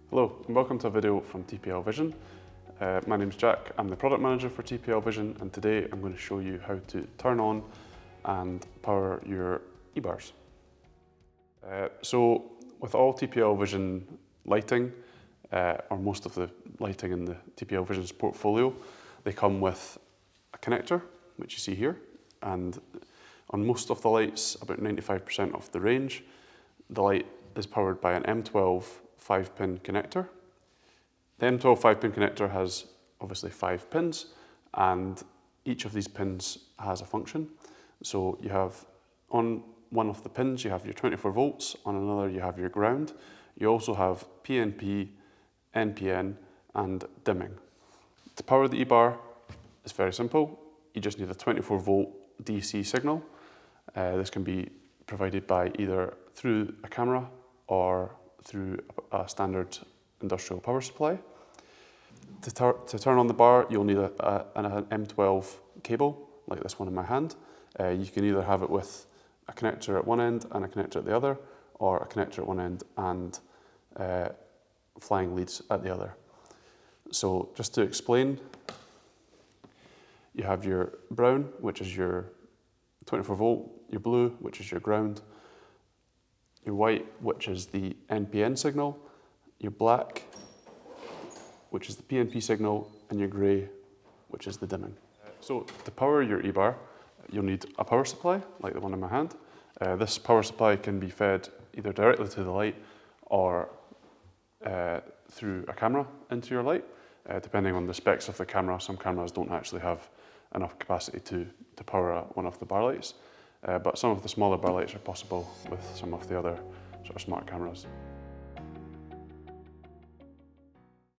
Hello and welcome to a video from TPL Vision. My name's Jack, I'm the product manager for TPL Vision, and today I'm going to show you how to turn on and power your e-bars. So with all TPL Vision lighting, or most of the lighting in the TPL Vision's portfolio, they come with a connector, which you see here, and on most of the lights, about 95% of the range, the light is powered by an M12 5-pin connector. The M12 5-pin connector has obviously 5 pins, and each of these pins has a function. So you have on one of the pins you have your 24 volts, on another you have your ground. You also have PNP, NPN and dimming. To power the e-bar, it's very simple. You just need a 24 volt DC signal. This can be provided by either through a camera or through a standard industrial power supply. To turn on the bar, you'll need an M12 cable, like this one in my hand. You can either have it with a connector at one end and a connector at the other, or a connector at one end and flying leads at the other. So just to explain, you have your brown, which is your 24 volt, your blue, which is your ground, your white, which is the NPN signal, your black, which is the PNP signal, and your grey, which is the dimming. So to power your e-bar, you'll need a power supply, like the one in my hand. This power supply can be fed either directly to the light or through a camera into your light, depending on the specs of the camera. Some cameras don't actually have enough capacity to power one of the bar lights, but some of the smaller bar lights are possible with some of the other sort of smart cameras.